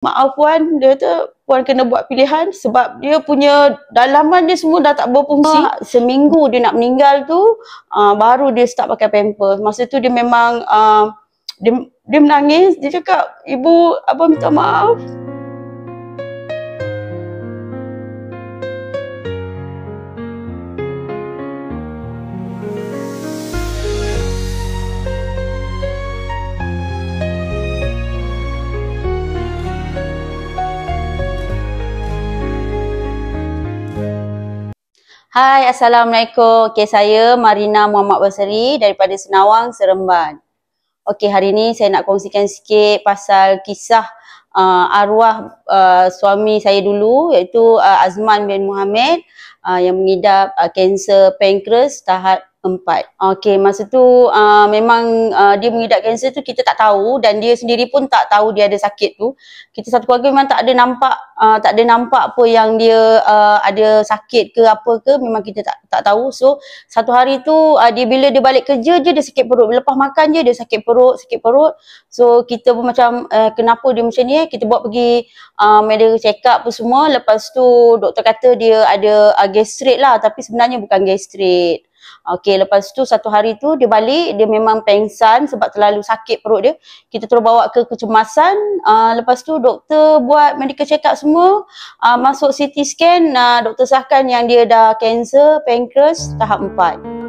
Maaf Puan, dia kata Puan kena buat pilihan sebab dia punya dalaman dia semua dah tak berfungsi. Seminggu dia nak meninggal tu, baru dia start pakai pampers. Masa tu dia memang dia menangis, dia cakap, "Ibu, abang minta maaf." Hai, Assalamualaikum. Okey, saya Marina Muhammad Basri daripada Senawang, Seremban. Okey, hari ni saya nak kongsikan sikit pasal kisah arwah suami saya dulu, iaitu Azman bin Muhammad yang mengidap kanser pankreas tahap 4. Okey, masa tu memang dia mengidap kanser tu kita tak tahu dan dia sendiri pun tak tahu dia ada sakit tu. Kita satu keluarga memang tak ada nampak apa yang dia ada sakit ke apa ke, memang kita tak tahu. So satu hari tu bila dia balik kerja je dia sakit perut. Lepas makan je dia sakit perut. So kita pun macam kenapa dia macam ni, kita bawa pergi medical check up apa semua. Lepas tu doktor kata dia ada gastrit lah, tapi sebenarnya bukan gastrit. Okey, lepas tu satu hari tu dia balik, dia memang pengsan sebab terlalu sakit perut dia. Kita terus bawa ke kecemasan. Lepas tu doktor buat medical check up semua, masuk CT scan, doktor sahkan yang dia dah kanser pankreas tahap 4.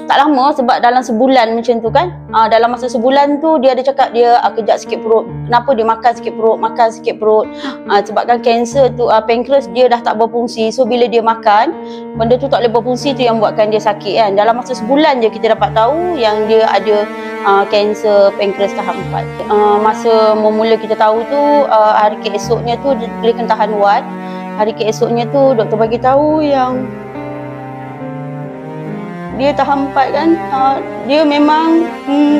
Tak lama sebab dalam sebulan macam tu kan. Dalam masa sebulan tu dia ada cakap dia kejap sikit perut. Kenapa dia makan sikit perut. Sebabkan kanser tu pankreas dia dah tak berfungsi. So bila dia makan, benda tu tak boleh berfungsi, tu yang buatkan dia sakit kan. Dalam masa sebulan je kita dapat tahu yang dia ada kanser pankreas tahap 4. Masa mula kita tahu tu, hari keesoknya tu dia kena tahan wad. Hari keesoknya tu doktor bagi tahu yang dia tahap 4 kan. Dia memang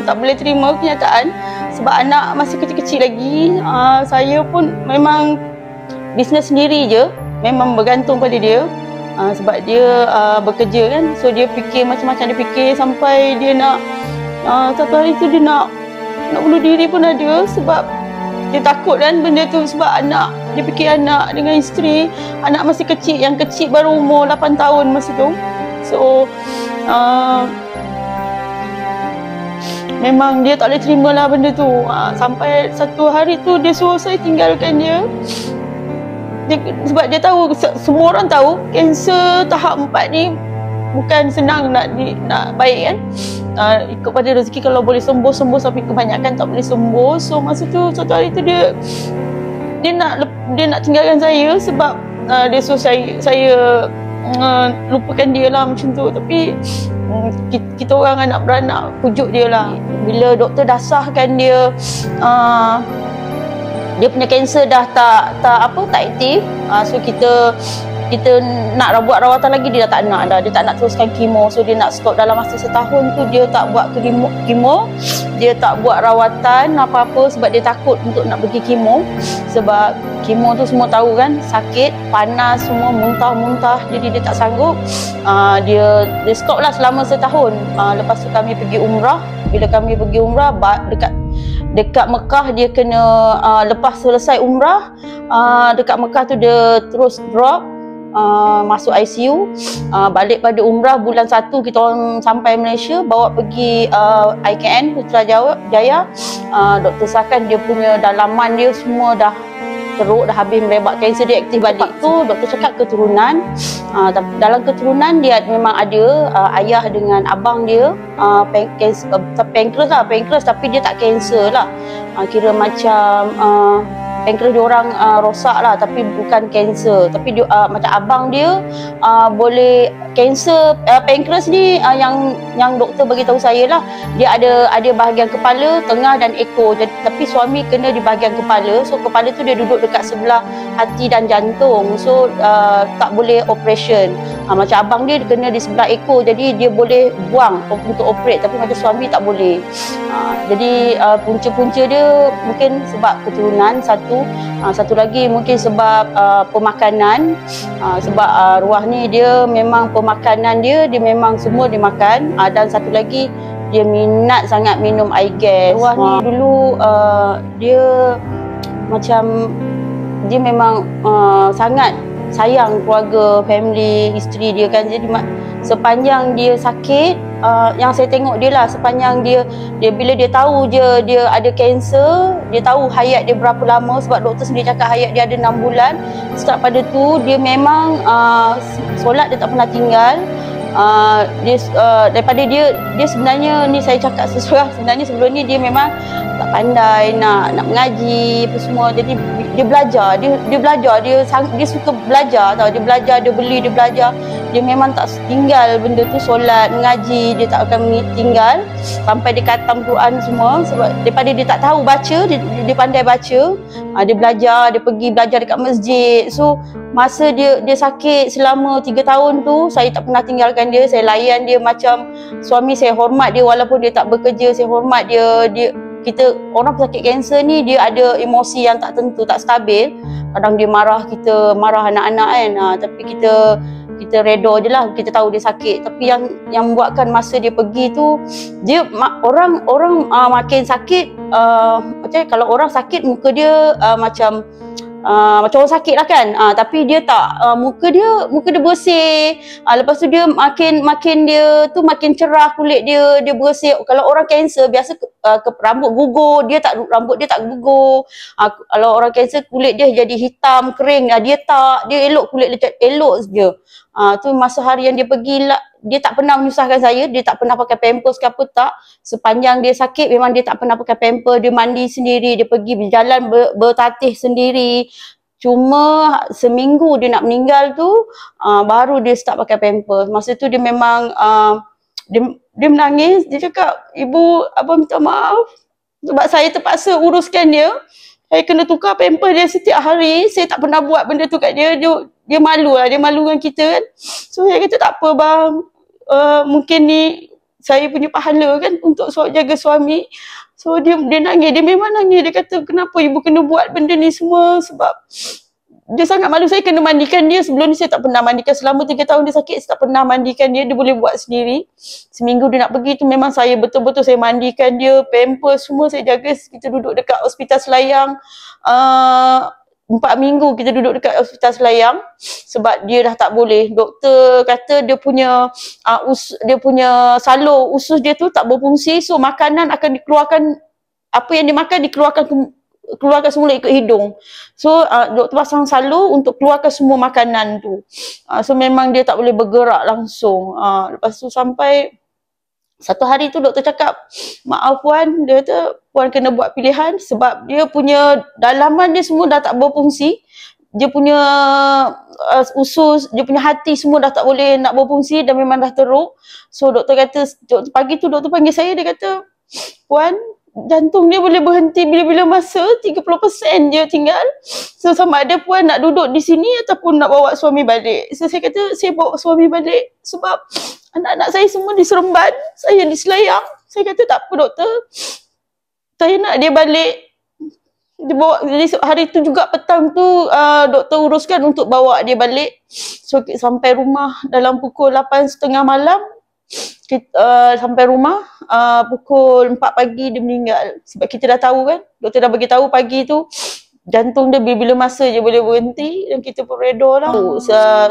tak boleh terima kenyataan sebab anak masih kecil-kecil lagi. Saya pun memang bisnes sendiri je, memang bergantung pada dia. Sebab dia bekerja kan. So dia fikir macam-macam, dia fikir sampai dia nak satu hari tu dia nak bunuh diri pun ada sebab dia takut kan benda tu. Sebab anak, dia fikir anak dengan isteri, anak masih kecil, yang kecil baru umur 8 tahun masa tu. So memang dia tak boleh terima lah benda tu. Sampai satu hari tu dia suruh saya tinggalkan dia. Sebab dia tahu, semua orang tahu kanser tahap 4 ni bukan senang nak baik kan. Ikut pada rezeki, kalau boleh sembuh tapi kebanyakan tak boleh sembuh. So masa tu satu hari tu dia nak tinggalkan saya sebab dia suruh saya lupakan dia lah macam tu. Tapi kita orang anak beranak pujuk dia lah. Bila doktor dah sahkan dia punya kanser dah tak aktif, so kita nak buat rawatan lagi, dia dah tak nak dah. Dia tak nak teruskan kemo. So dia nak stop. Dalam masa setahun tu dia tak buat kemo, dia tak buat rawatan apa-apa sebab dia takut untuk nak pergi kemo. Sebab kemo tu semua tahu kan, sakit, panas semua, muntah-muntah. Jadi dia tak sanggup. Dia stop lah selama setahun. Lepas tu kami pergi umrah. Bila kami pergi umrah dekat Mekah, dia kena lepas selesai umrah, dekat Mekah tu dia terus drop, masuk ICU. Balik pada umrah bulan 1 kita orang sampai Malaysia, bawa pergi IKN Putrajaya. Doktor sahkan dia punya dalaman dia semua dah teruk, dah habis merebak, kanser dia aktif balik. Tu doktor cakap keturunan. Dalam keturunan dia memang ada ayah dengan abang dia pankreas tapi dia tak kanser lah. Kira macam pankreas dia orang rosak lah tapi bukan kanser. Tapi dia, macam abang dia boleh kanser pankreas ni, yang doktor bagi tahu saya lah, dia ada bahagian kepala, tengah dan ekor. Tapi suami kena di bahagian kepala. So kepala tu dia duduk dekat sebelah hati dan jantung. So tak boleh operation. Macam abang dia kena di sebelah ekor, jadi dia boleh buang untuk operate, tapi macam suami tak boleh. Jadi punca-punca dia mungkin sebab keturunan satu lagi mungkin sebab pemakanan. Sebab arwah ni dia memang pemakanan dia memang semua dimakan. Dan satu lagi dia minat sangat minum air gas. Arwah ni dulu dia macam dia memang sangat sayang keluarga, family, isteri dia kan. Jadi sepanjang dia sakit, yang saya tengok dia lah, sepanjang dia bila dia tahu dia ada kanser, dia tahu hayat dia berapa lama, sebab doktor sendiri cakap hayat dia ada 6 bulan. Sejak pada tu dia memang solat dia tak pernah tinggal. Daripada dia sebenarnya ni saya cakap sesuai, sebenarnya sebelum ni dia memang tak pandai nak mengaji apa semua. Jadi dia belajar, dia suka belajar tau. Dia belajar, dia beli, dia belajar. Dia memang tak tinggal benda tu, solat, mengaji, dia tak akan tinggal sampai dia khatam Quran semua. Sebab daripada dia tak tahu baca, dia pandai baca. Dia belajar, dia pergi belajar dekat masjid. So masa dia sakit selama 3 tahun tu, saya tak pernah tinggalkan dia. Saya layan dia macam suami. Saya hormat dia walaupun dia tak bekerja. Saya hormat dia. Orang pesakit kanser ni dia ada emosi yang tak tentu, tak stabil. Kadang dia marah kita, marah anak-anak kan. Tapi kita reda je lah, kita tahu dia sakit. Tapi yang buatkan masa dia pergi tu, dia orang makin sakit, macam kalau orang sakit muka dia macam orang sakit lah kan. Tapi dia tak, muka dia bersih. Lepas tu dia makin dia tu makin cerah, kulit dia bersih. Kalau orang kanser biasa rambut gugur, rambut dia tak gugur. Kalau orang kanser kulit dia jadi hitam, kering. Dia elok, kulit dia elok je. Tu masa hari yang dia pergi lah, dia tak pernah menyusahkan saya. Dia tak pernah pakai pampers ke apa, tak. Sepanjang dia sakit memang dia tak pernah pakai pampers. Dia mandi sendiri, dia pergi berjalan bertatih sendiri. Cuma seminggu dia nak meninggal tu, baru dia start pakai pampers. Masa tu dia memang dia menangis. Dia cakap, "Ibu, abang minta maaf sebab saya terpaksa uruskan dia. Saya kena tukar pampers dia setiap hari. Saya tak pernah buat benda tu kat dia. Dia malu lah, dia malu dengan kita kan." So saya kata, "Tak apa bang, mungkin ni saya punya pahala kan untuk jaga suami." So dia nangis, dia memang nangis. Dia kata, "Kenapa ibu kena buat benda ni semua?" Sebab dia sangat malu. Saya kena mandikan dia. Sebelum ni saya tak pernah mandikan. Selama 3 tahun dia sakit, saya tak pernah mandikan dia. Dia boleh buat sendiri. Seminggu dia nak pergi tu memang saya betul-betul saya mandikan dia, pampers semua saya jaga. Kita duduk dekat hospital Selayang 4 minggu kita duduk dekat hospital Selayang sebab dia dah tak boleh. Doktor kata dia punya salur usus dia tu tak berfungsi. So makanan akan dikeluarkan, apa yang dia makan keluarkan semula ikut hidung. So doktor pasang salur untuk keluarkan semua makanan tu. So memang dia tak boleh bergerak langsung. Lepas tu sampai satu hari tu doktor cakap, "Maaf Puan," dia kata, "Puan kena buat pilihan sebab dia punya dalaman dia semua dah tak berfungsi. Dia punya usus, dia punya hati semua dah tak boleh nak berfungsi dan memang dah teruk." So doktor kata, pagi tu doktor panggil saya, dia kata, "Puan, jantung dia boleh berhenti bila-bila masa, 30% je tinggal. So sama ada Puan nak duduk di sini ataupun nak bawa suami balik." So saya kata, "Saya bawa suami balik sebab anak-anak saya semua di Seremban, saya di Selayang." Saya kata, "Tak apa doktor, saya nak dia balik." Dia bawa, jadi hari tu juga petang tu doktor uruskan untuk bawa dia balik. So sampai rumah dalam pukul 8.30 malam. Sampai rumah pukul 4 pagi dia meninggal. Sebab kita dah tahu kan, doktor dah bagi tahu pagi tu jantung dia bila masa je boleh berhenti, dan kita pun reda lah.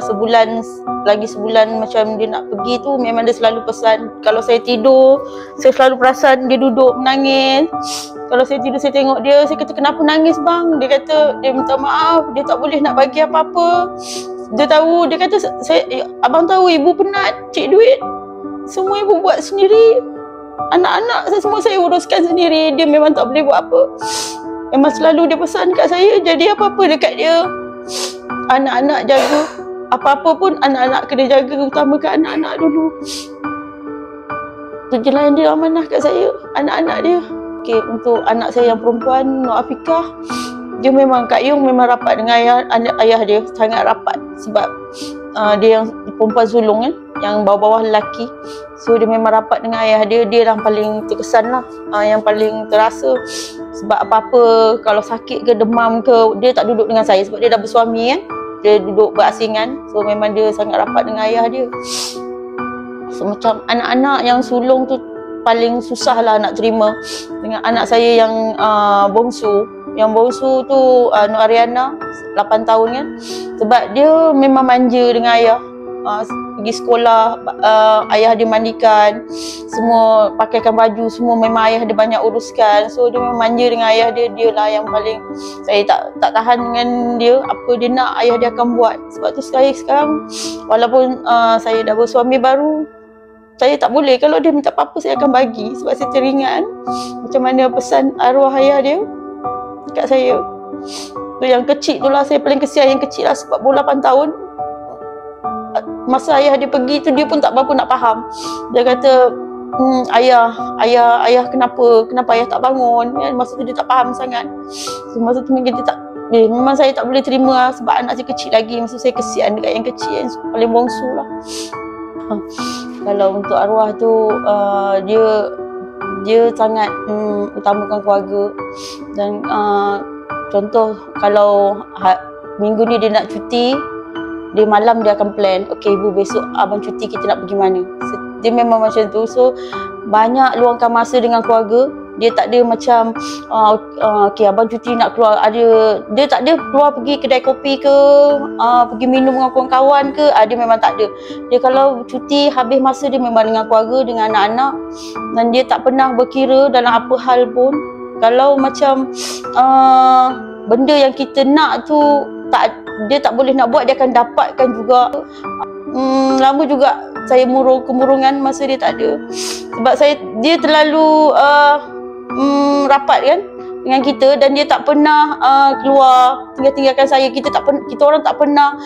Sebulan macam dia nak pergi tu, memang dia selalu pesan. Kalau saya tidur, saya selalu perasan dia duduk menangis. Kalau saya tidur, saya tengok dia, saya kata, "Kenapa nangis bang?" Dia kata, dia minta maaf, dia tak boleh nak bagi apa-apa. Dia kata, "Abang tahu ibu penat cik duit, semua ibu buat sendiri. Anak-anak saya semua saya uruskan sendiri." Dia memang tak boleh buat apa. Memang selalu dia pesan kat saya, jadi apa-apa dekat dia, anak-anak jaga. Apa-apa pun anak-anak kena jaga, utamakan anak-anak dulu. Tu je lah yang dia amanah kat saya, anak-anak dia. Okay, untuk anak saya yang perempuan, Nur Afiqah, dia memang, Kak Yung memang rapat dengan ayah dia, sangat rapat. Sebab dia yang perempuan sulung kan, yang bawah-bawah lelaki. So dia memang rapat dengan ayah dia. Dia yang paling terkesan lah, yang paling terasa. Sebab apa-apa, kalau sakit ke demam ke, dia tak duduk dengan saya sebab dia dah bersuami kan. Dia duduk berasingan. So memang dia sangat rapat dengan ayah dia. So macam anak-anak yang sulung tu paling susah lah nak terima. Dengan anak saya yang bongsu, Yang bongsu tu Nur Ariana 8 tahun kan. Sebab dia memang manja dengan ayah. Pergi sekolah, ayah dia mandikan, semua pakaikan baju, semua memang ayah dia banyak uruskan. So dia memang manja dengan ayah dia. Dia lah yang paling, saya tak tahan dengan dia. Apa dia nak, ayah dia akan buat. Sebab tu sekarang walaupun saya dah bersuami baru, saya tak boleh, kalau dia minta apa-apa saya akan bagi. Sebab saya teringat macam mana pesan arwah ayah dia kat saya. Tu yang kecil tu lah, saya paling kesian yang kecil lah, sebab baru 8 tahun. Masa ayah dia pergi tu, dia pun tak berapa nak faham. Dia kata, ayah kenapa ayah tak bangun. Masa tu dia tak faham sangat. So, masa tu mungkin dia tak, memang saya tak boleh terima lah, sebab anak saya kecil lagi. Masa saya kesian dekat yang kecil, yang paling bongsu lah. Kalau untuk arwah tu, dia sangat utamakan keluarga. Dan contoh, kalau minggu ni dia nak cuti, dia malam dia akan plan, okey ibu, besok abang cuti, kita nak pergi mana. Dia memang macam tu. So banyak luangkan masa dengan keluarga. Dia tak ada macam okey abang cuti nak keluar, dia tak ada keluar pergi kedai kopi ke, pergi minum dengan kawan-kawan ke, dia memang tak ada. Dia kalau cuti habis masa dia memang dengan keluarga, dengan anak-anak. Dan dia tak pernah berkira dalam apa hal pun. Kalau macam benda yang kita nak tu dia tak boleh nak buat, dia akan dapatkan juga. Lama juga saya kemurungan masa dia tak ada. Sebab dia terlalu rapat kan dengan kita, dan dia tak pernah keluar tinggalkan saya. Kita orang tak pernah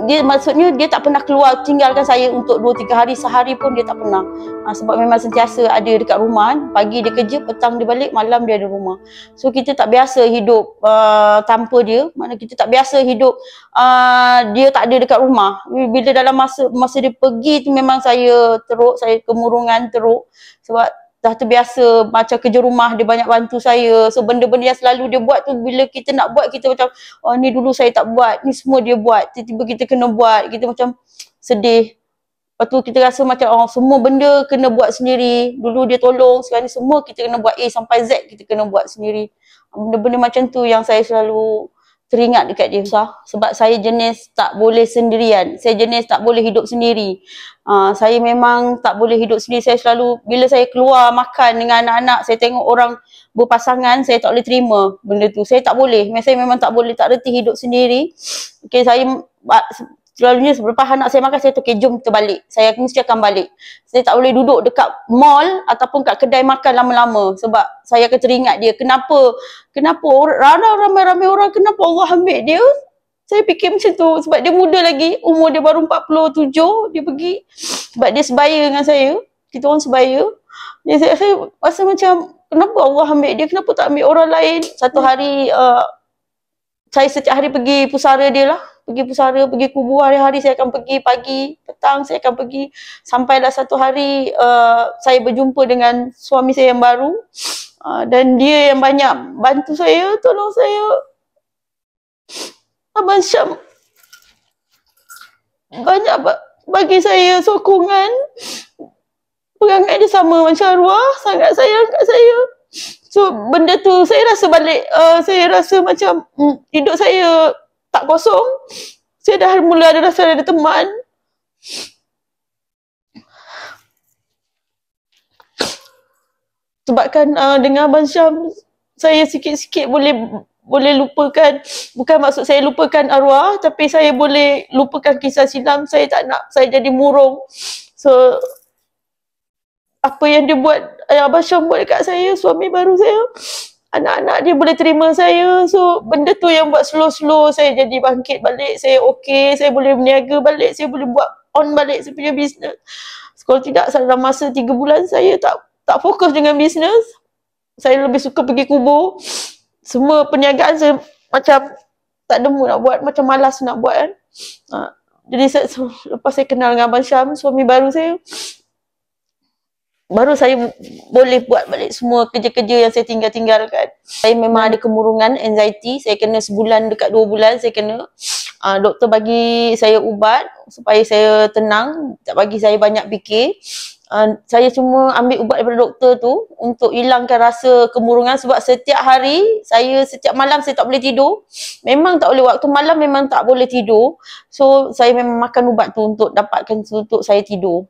dia maksudnya dia tak pernah keluar tinggalkan saya untuk 2-3 hari, sehari pun dia tak pernah. Sebab memang sentiasa ada dekat rumah kan. Pagi dia kerja, petang dia balik, malam dia ada rumah. So kita tak biasa hidup tanpa dia. Mana kita tak biasa hidup dia tak ada dekat rumah. Bila dalam masa dia pergi tu, memang saya teruk, saya kemurungan teruk. Sebab dah terbiasa macam kerja rumah, dia banyak bantu saya. So benda-benda yang selalu dia buat tu, bila kita nak buat, kita macam ni dulu saya tak buat, ni semua dia buat. Tiba-tiba kita kena buat, kita macam sedih. Lepas tu kita rasa macam semua benda kena buat sendiri. Dulu dia tolong, sekarang ni semua kita kena buat A sampai Z, kita kena buat sendiri. Benda-benda macam tu yang saya selalu teringat dekat dia. Sebab saya jenis tak boleh sendirian. Saya jenis tak boleh hidup sendiri. Saya memang tak boleh hidup sendiri. Saya selalu, bila saya keluar makan dengan anak-anak, saya tengok orang berpasangan, saya tak boleh terima benda tu. Saya tak boleh. Saya memang tak boleh, tak reti hidup sendiri. Okay, saya selalunya selepas anak saya makan, saya tu okay, jom kita balik. Saya mesti akan balik. Saya tak boleh duduk dekat mall ataupun kat kedai makan lama-lama. Sebab saya akan teringat dia. Kenapa ramai-ramai orang, kenapa Allah ambil dia? Saya fikir macam tu. Sebab dia muda lagi. Umur dia baru 47. Dia pergi. Sebab dia sebaya dengan saya. Kita orang sebaya. Saya rasa macam, kenapa Allah ambil dia? Kenapa tak ambil orang lain? Satu hari, saya setiap hari pergi pusara dia lah. Pergi pusara, pergi kubur, hari-hari saya akan pergi, pagi, petang saya akan pergi. Sampailah satu hari saya berjumpa dengan suami saya yang baru. Dan dia yang banyak bantu saya, tolong saya. Abang Syam banyak bagi saya sokongan. Perangai dia sama macam arwah, sangat sayang kat saya. So benda tu saya rasa balik, saya rasa macam hidup saya tak kosong. Saya dah mula ada rasa ada teman. Sebabkan dengan Abang Syam, saya sikit-sikit boleh lupakan. Bukan maksud saya lupakan arwah, tapi saya boleh lupakan kisah silam. Saya tak nak saya jadi murung. So apa yang dia buat, Abang Syam buat dekat saya, suami baru saya, anak-anak dia boleh terima saya. So benda tu yang buat slow-slow saya jadi bangkit balik. Saya okey, saya boleh berniaga balik, saya boleh buat on balik saya punya bisnes. Kalau tidak, dalam masa 3 bulan saya tak fokus dengan bisnes. Saya lebih suka pergi kubur. Semua perniagaan saya macam tak ada mood nak buat, macam malas nak buat kan. Jadi lepas saya kenal dengan Abang Syam, suami baru saya, baru saya boleh buat balik semua kerja-kerja yang saya tinggalkan. Saya memang ada kemurungan, anxiety. Saya kena sebulan dekat 2 bulan saya kena. Doktor bagi saya ubat supaya saya tenang, tak bagi saya banyak fikir. Saya cuma ambil ubat daripada doktor tu untuk hilangkan rasa kemurungan, sebab setiap malam saya tak boleh tidur. Memang tak boleh, waktu malam memang tak boleh tidur. So saya memang makan ubat tu untuk dapatkan untuk saya tidur.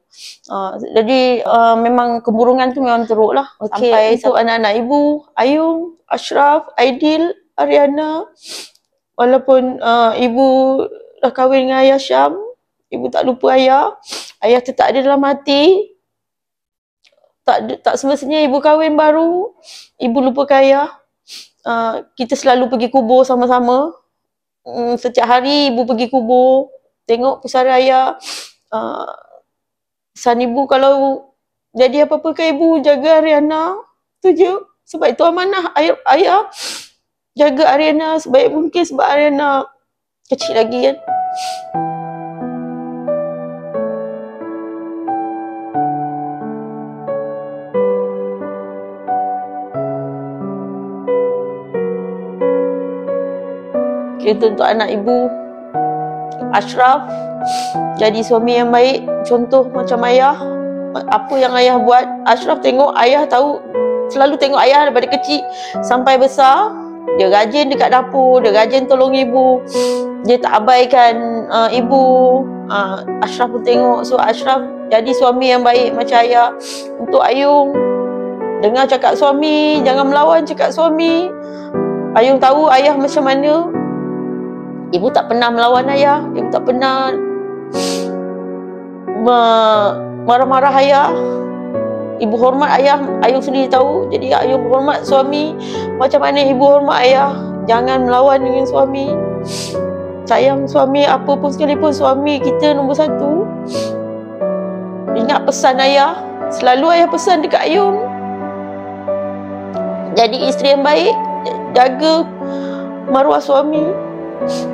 Jadi memang kemurungan tu memang teruk lah. Sampai untuk anak-anak ibu, Ayung, Ashraf, Aidil, Ariana, walaupun ibu dah kahwin dengan ayah Syam, ibu tak lupa ayah. Ayah tetap ada dalam hati. Tak semestinya ibu kahwin baru, ibu lupakan ayah. Kita selalu pergi kubur sama-sama. Setiap hari ibu pergi kubur, tengok pusara ayah. Pesan ibu kalau jadi apa-apa ke ibu, jaga Ariana. Tu je. Sebab itu amanah ayah. Jaga Ariana sebaik mungkin sebab Ariana kecil lagi kan. Itu untuk anak ibu, Ashraf, jadi suami yang baik, contoh macam ayah. Apa yang ayah buat, Ashraf tengok ayah tahu, selalu tengok ayah daripada kecil sampai besar. Dia rajin dekat dapur, dia rajin tolong ibu, dia tak abaikan ibu. Ashraf pun tengok. So Ashraf jadi suami yang baik macam ayah. Untuk Ayung, dengar cakap suami, jangan melawan cakap suami. Ayung tahu ayah macam mana. Ibu tak pernah melawan ayah, ibu tak pernah marah-marah ayah. Ibu hormat ayah, Ayung sendiri tahu. Jadi Ayung hormat suami macam mana ibu hormat ayah. Jangan melawan dengan suami. Sayang suami, apa pun sekalipun suami kita nombor satu. Ingat pesan ayah, selalu ayah pesan dekat Ayung. Jadi isteri yang baik, jaga maruah suami.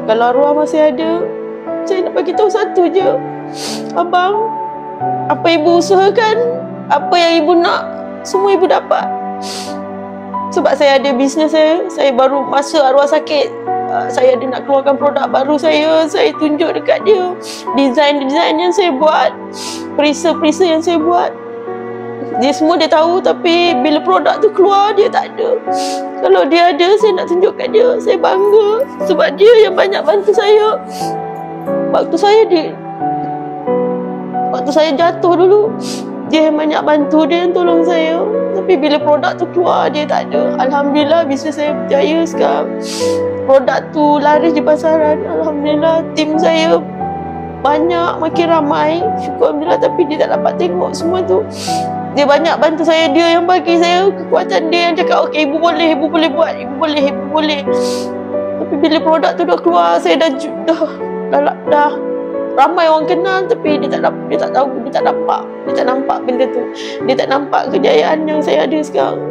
Kalau arwah masih ada, saya nak bagi tahu satu je. Abang, apa ibu usahakan, apa yang ibu nak, semua ibu dapat. Sebab saya ada bisnes saya baru masa arwah sakit, saya ada nak keluarkan produk baru saya tunjuk dekat dia. Design yang saya buat, perisa yang saya buat, dia semua dia tahu, tapi bila produk tu keluar dia tak ada. Kalau dia ada, saya nak tunjuk kat dia. Saya bangga sebab dia yang banyak bantu saya. Waktu saya jatuh dulu, dia yang banyak bantu, dia yang tolong saya. Tapi bila produk tu keluar, dia tak ada. Alhamdulillah bisnes saya berjaya sekarang. Produk tu laris di pasaran. Alhamdulillah tim saya banyak, makin ramai. Syukur Alhamdulillah, tapi dia tak dapat tengok semua tu. Dia banyak bantu saya, dia yang bagi saya kekuatan, dia yang cakap okey ibu boleh buat, ibu boleh. Tapi bila produk tu dah keluar, saya dah ramai orang kenal, tapi dia tak nampak benda tu. Dia tak nampak kejayaan yang saya ada sekarang.